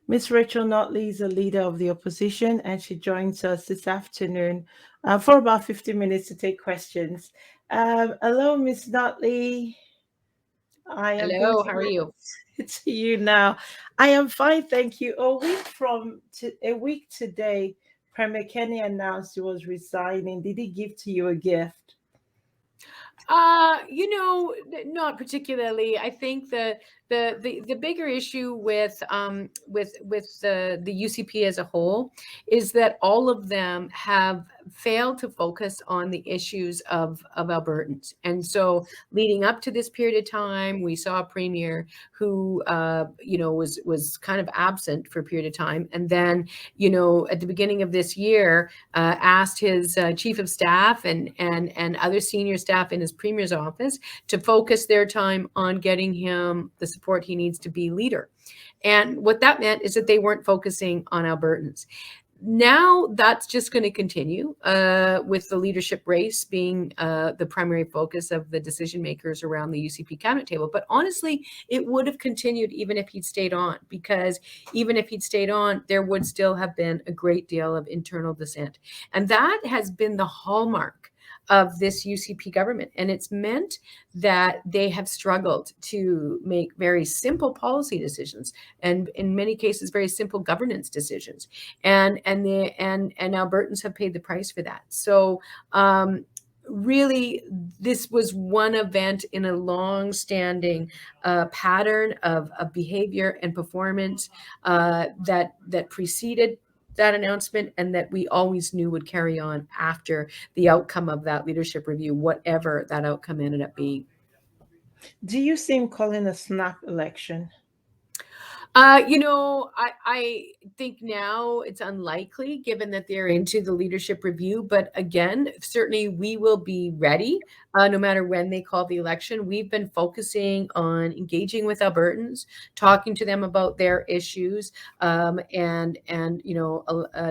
Miss Rachel Notley is a leader of the opposition, and she joins us this afternoon for about 50 minutes to take questions. Hello, Miss Notley. I am going Hello, to how are you? to you now. I am fine, thank you. A week today, Premier Kenny announced he was resigning. Did he give to you a gift? Not particularly. I think the bigger issue with the UCP as a whole is that all of them have failed to focus on the issues of Albertans. And so leading up to this period of time, we saw a premier who was kind of absent for a period of time. And then, at the beginning of this year, asked his chief of staff and other senior staff in his premier's office to focus their time on getting him the support he needs to be leader. And what that meant is that they weren't focusing on Albertans. Now that's just going to continue with the leadership race being the primary focus of the decision makers around the UCP cabinet table. But honestly, it would have continued even if he'd stayed on, because even if he'd stayed on, there would still have been a great deal of internal dissent. And that has been the hallmark of this UCP government. And it's meant that they have struggled to make very simple policy decisions, and in many cases, very simple governance decisions. And Albertans have paid the price for that. So really, this was one event in a long-standing pattern of behavior and performance that preceded that announcement, and that we always knew would carry on after the outcome of that leadership review, whatever that outcome ended up being. Do you see him calling a snap election? I think now it's unlikely given that they're into the leadership review. But again, certainly we will be ready no matter when they call the election. We've been focusing on engaging with Albertans, talking to them about their issues, and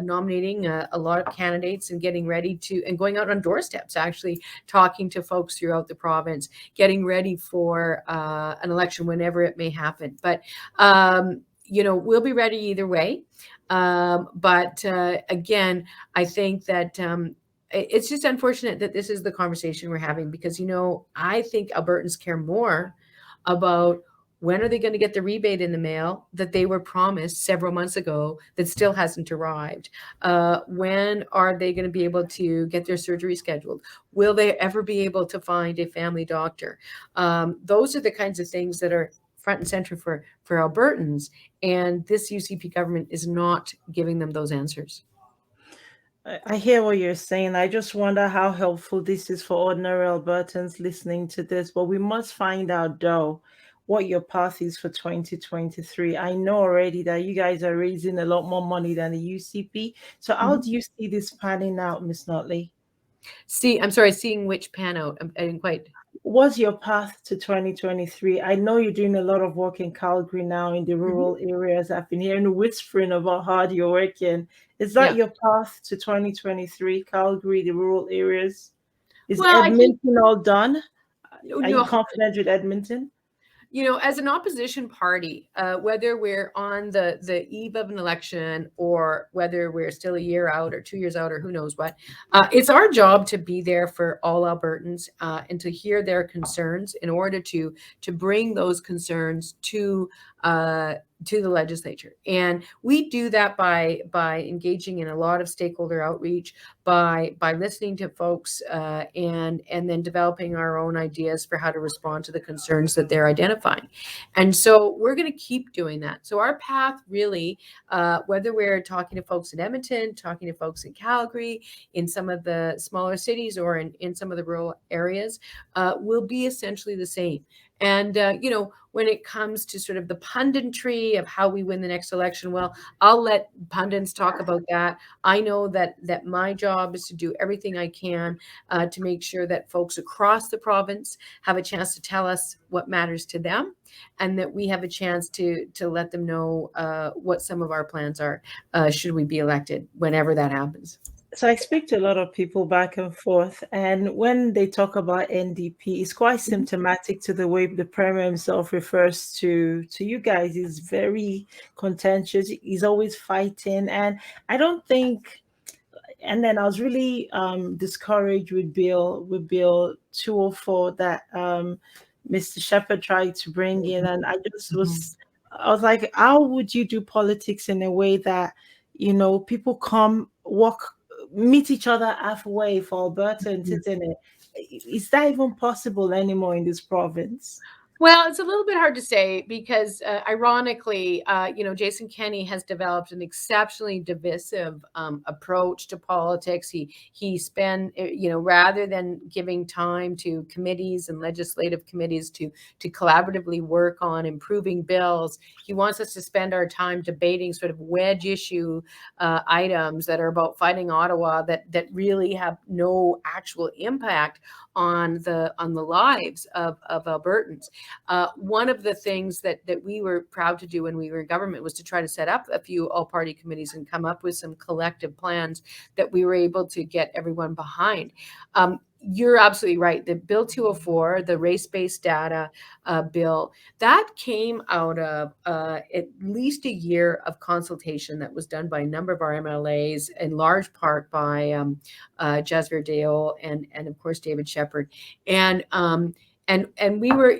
nominating a lot of candidates and getting ready to, and going out on doorsteps, actually talking to folks throughout the province, getting ready for an election whenever it may happen. But we'll be ready either way. But again, I think that it's just unfortunate that this is the conversation we're having, because, I think Albertans care more about when are they going to get the rebate in the mail that they were promised several months ago that still hasn't arrived? When are they going to be able to get their surgery scheduled? Will they ever be able to find a family doctor? Those are the kinds of things that are front and center for Albertans, and this UCP government is not giving them those answers. I hear what you're saying. I just wonder how helpful this is for ordinary Albertans listening to this. But we must find out, though, what your path is for 2023. I know already that you guys are raising a lot more money than the UCP. So, how Mhm. do you see this panning out, Miss Notley? I'm sorry, seeing which pan out. I didn't quite. What's your path to 2023? I know you're doing a lot of work in Calgary now in the Mhm. rural areas. I've been hearing whispering about how hard you're working. Is that Yeah. your path to 2023, Calgary, the rural areas? Is Well, I think Edmonton all done? Are you no. confident with Edmonton? As an opposition party, whether we're on the eve of an election or whether we're still a year out or 2 years out or who knows what, it's our job to be there for all Albertans and to hear their concerns in order to bring those concerns uh, to the legislature. And we do that by engaging in a lot of stakeholder outreach, by listening to folks, and then developing our own ideas for how to respond to the concerns that they're identifying. And so we're going to keep doing that. So our path really, whether we're talking to folks in Edmonton, talking to folks in Calgary, in some of the smaller cities, or in some of the rural areas, will be essentially the same. And, when it comes to sort of the punditry of how we win the next election, well, I'll let pundits talk about that. I know that my job is to do everything I can to make sure that folks across the province have a chance to tell us what matters to them, and that we have a chance to let them know what some of our plans are should we be elected, whenever that happens. So I speak to a lot of people back and forth, and when they talk about NDP, it's quite Mhm. symptomatic to the way the premier himself refers to you guys. He's very contentious. He's always fighting, and I don't think. And then I was really discouraged with Bill 204 that Mr. Shepherd tried to bring in, and Mhm. I was like, how would you do politics in a way that people come walk meet each other halfway for Alberta and Mhm. Titane? Is that even possible anymore in this province? Well, it's a little bit hard to say because, ironically, Jason Kenney has developed an exceptionally divisive approach to politics. He spend rather than giving time to committees and legislative committees to collaboratively work on improving bills, he wants us to spend our time debating sort of wedge issue items that are about fighting Ottawa that really have no actual impact on the lives of Albertans. One of the things that we were proud to do when we were in government was to try to set up a few all-party committees and come up with some collective plans that we were able to get everyone behind. You're absolutely right. The Bill 204, the race-based data bill, that came out of at least a year of consultation that was done by a number of our MLAs, in large part by Jasver Dale and of course David Shepherd. And and we were,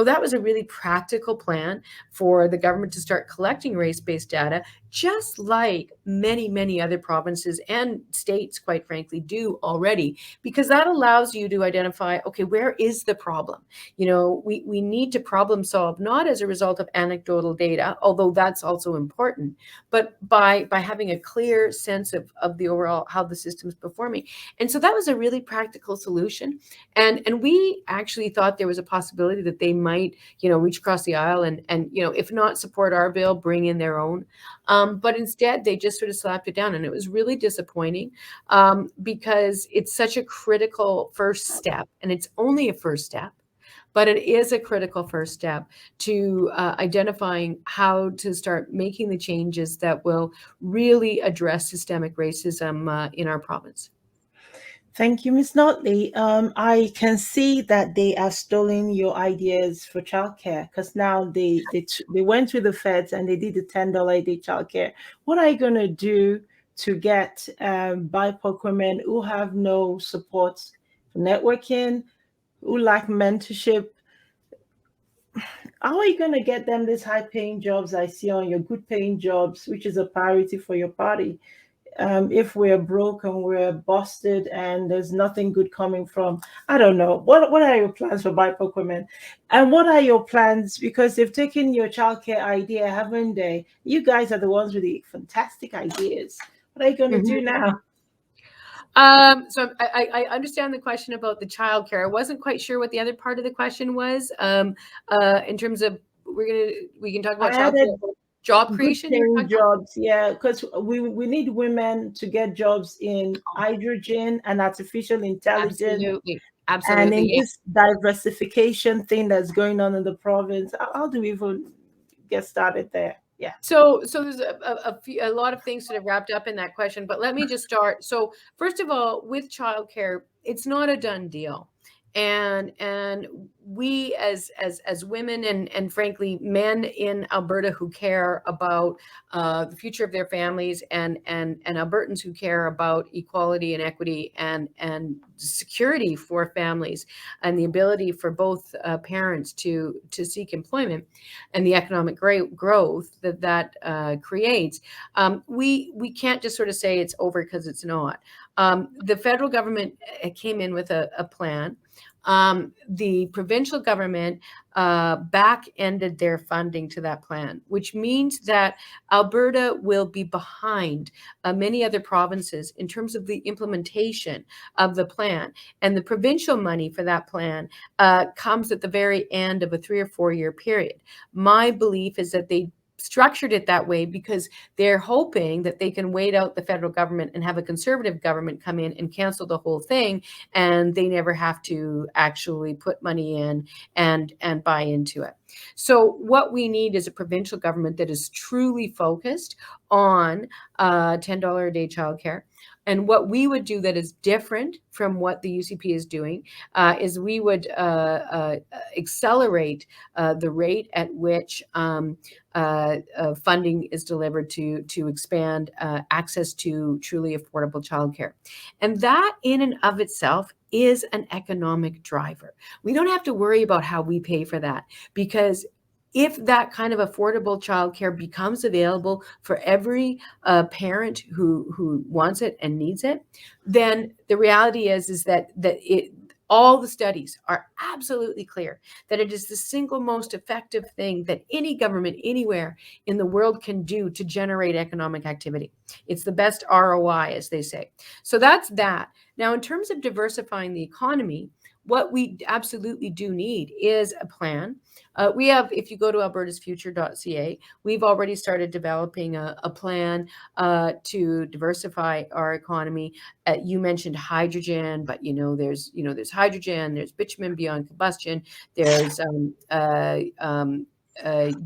that was a really practical plan for the government to start collecting race-based data, just like many other provinces and states, quite frankly, do already, because that allows you to identify, okay, where is the problem? We need to problem solve, not as a result of anecdotal data, although that's also important, but by having a clear sense of the overall how the system is performing. And so that was a really practical solution. And we actually thought there was a possibility that they might, reach across the aisle and if not support our bill, bring in their own. But instead, they just sort of slapped it down, and it was really disappointing because it's such a critical first step, and it's only a first step. But it is a critical first step to identifying how to start making the changes that will really address systemic racism in our province. Thank you, Miss Notley. I can see that they are stealing your ideas for childcare because now they went to the feds and they did the $10 a day childcare. What are you gonna do to get BIPOC women who have no support for networking, who lack mentorship? How are you gonna get them these high paying jobs I see on your good paying jobs, which is a priority for your party? If we're broke and we're busted and there's nothing good coming from, I don't know. What are your plans for BIPOC women? And what are your plans? Because they've taken your childcare idea, haven't they? You guys are the ones with the fantastic ideas. What are you going to Mhm. do now? So I understand the question about the childcare. I wasn't quite sure what the other part of the question was. In terms of we can talk about I childcare, added job good creation. You were paying talking about. jobs, yeah, because we need women to get jobs in hydrogen and artificial intelligence. Absolutely, And absolutely, in yeah. this diversification thing that's going on in the province, how do we even get started there? Yeah. So there's a lot of things sort of wrapped up in that question, but let me just start. So first of all, with childcare, it's not a done deal. And we as women and frankly men in Alberta who care about the future of their families and Albertans who care about equality and equity and security for families and the ability for both parents to seek employment and the economic growth that creates, we can't just sort of say it's over because it's not. The federal government came in with a plan. The provincial government back ended their funding to that plan, which means that Alberta will be behind many other provinces in terms of the implementation of the plan. And the provincial money for that plan comes at the very end of a 3 or 4 year period. My belief is that they structured it that way because they're hoping that they can wait out the federal government and have a conservative government come in and cancel the whole thing, and they never have to actually put money in and buy into it. So what we need is a provincial government that is truly focused on $10 a day childcare. And what we would do that is different from what the UCP is doing is we would accelerate the rate at which funding is delivered to expand access to truly affordable childcare. And that in and of itself is an economic driver. We don't have to worry about how we pay for that, because if that kind of affordable childcare becomes available for every parent who wants it and needs it, then the reality is that it all the studies are absolutely clear that it is the single most effective thing that any government anywhere in the world can do to generate economic activity. It's the best ROI, as they say. So that's that. Now, in terms of diversifying the economy, what we absolutely do need is a plan. We have, if you go to albertasfuture.ca, we've already started developing a plan to diversify our economy. You mentioned hydrogen, but there's hydrogen, there's bitumen beyond combustion, there's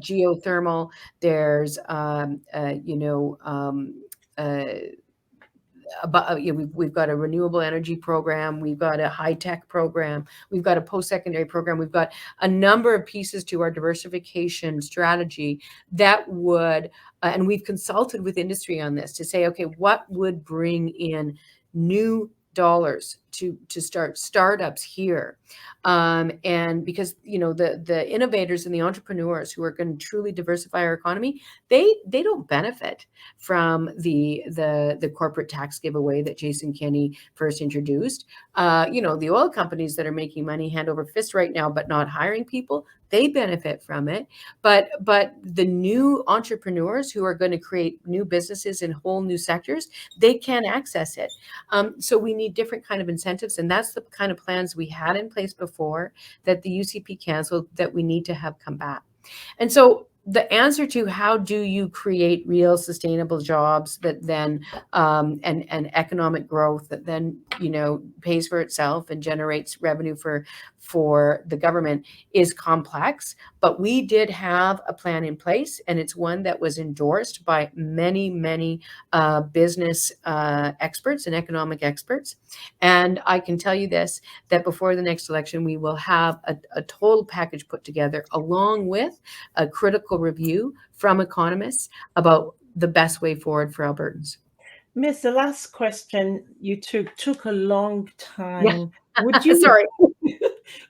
geothermal, there's uh, we've got a renewable energy program, we've got a high tech program, we've got a post secondary program, we've got a number of pieces to our diversification strategy that would, and we've consulted with industry on this to say, okay, what would bring in new dollars to start startups here, and because the innovators and the entrepreneurs who are going to truly diversify our economy, they don't benefit from the corporate tax giveaway that Jason Kenney first introduced. The oil companies that are making money hand over fist right now, but not hiring people, they benefit from it. But the new entrepreneurs who are going to create new businesses in whole new sectors, they can access it. So we need different kind of incentives, and that's the kind of plans we had in place before that the UCP canceled that we need to have come back. And so the answer to how do you create real sustainable jobs that then and economic growth that then pays for itself and generates revenue for the government is complex. But we did have a plan in place, and it's one that was endorsed by many business experts and economic experts. And I can tell you this, that before the next election, we will have a total package put together along with a critical review from economists about the best way forward for Albertans. Miss, the last question you took a long Yeah, time. Would you sorry.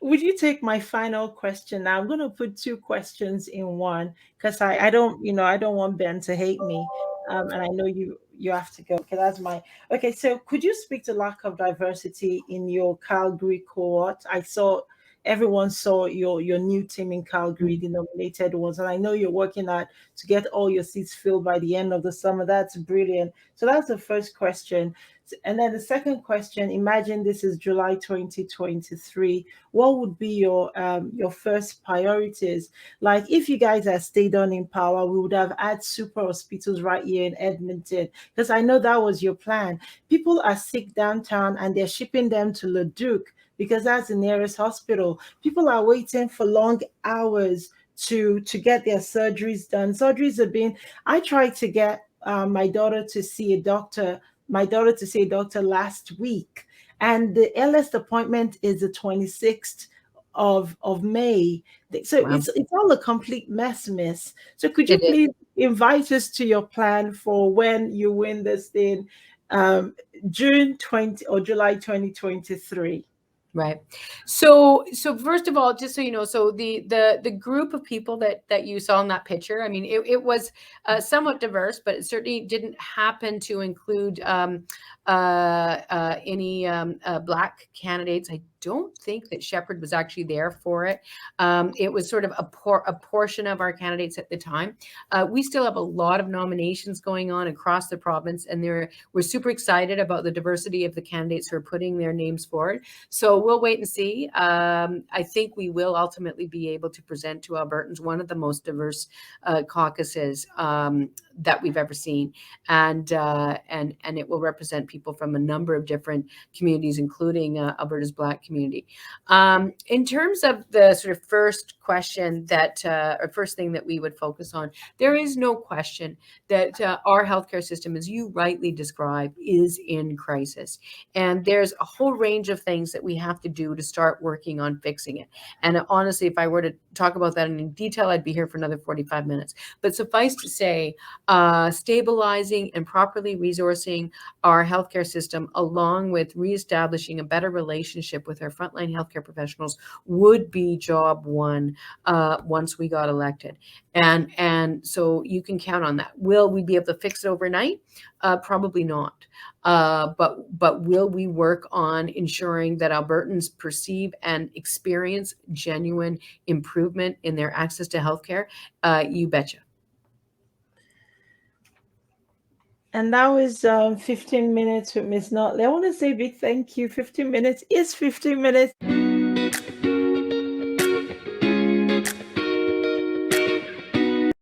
would you take my final question now? I'm going to put two questions in one because I don't I don't want Ben to hate me. And I know you have to go. Okay, that's my okay. So could you speak to lack of diversity in your Calgary cohort? I saw everyone saw your new team in Calgary, the nominated ones, and I know you're working hard to get all your seats filled by the end of the summer. That's brilliant. So that's the first question. And then the second question, imagine this is July 2023. What would be your first priorities? Like if you guys had stayed on in power, we would have had super hospitals right here in Edmonton. Because I know that was your plan. People are sick downtown and they're shipping them to Leduc because that's the nearest hospital. People are waiting for long hours to get their surgeries done. Surgeries have been. I tried to get my daughter to see a doctor. My daughter to see a doctor last week, and the earliest appointment is the 26th of May. So Wow, it's all a complete mess, miss. So could you it is. please invite us to your plan for when you win this thing, um, June 20 or July 2023? Right. So first of all, just so you know, so the group of people that you saw in that picture, I mean, it was somewhat diverse, but it certainly didn't happen to include any Black candidates. I don't think that Shepherd was actually there for it. It was sort of a portion of our candidates at the time. We still have a lot of nominations going on across the province, and we're super excited about the diversity of the candidates who are putting their names forward. So we'll wait and see. I think we will ultimately be able to present to Albertans one of the most diverse caucuses that we've ever seen, and it will represent people from a number of different communities, including Alberta's Black community. In terms of the sort of first question that, or first thing that we would focus on. There is no question that our healthcare system, as you rightly described, is in crisis. And there's a whole range of things that we have to do to start working on fixing it. And honestly, if I were to talk about that in detail, I'd be here for another 45 minutes. But suffice to say, stabilizing and properly resourcing our healthcare system, along with reestablishing a better relationship with our frontline healthcare professionals, would be job one once we got elected. And so you can count on that. Will we be able to fix it overnight? Probably not. But will we work on ensuring that Albertans perceive and experience genuine improvement in their access to healthcare? You betcha. And that was 15 minutes with Miss Notley. I want to say a big thank you. 15 minutes is 15 minutes.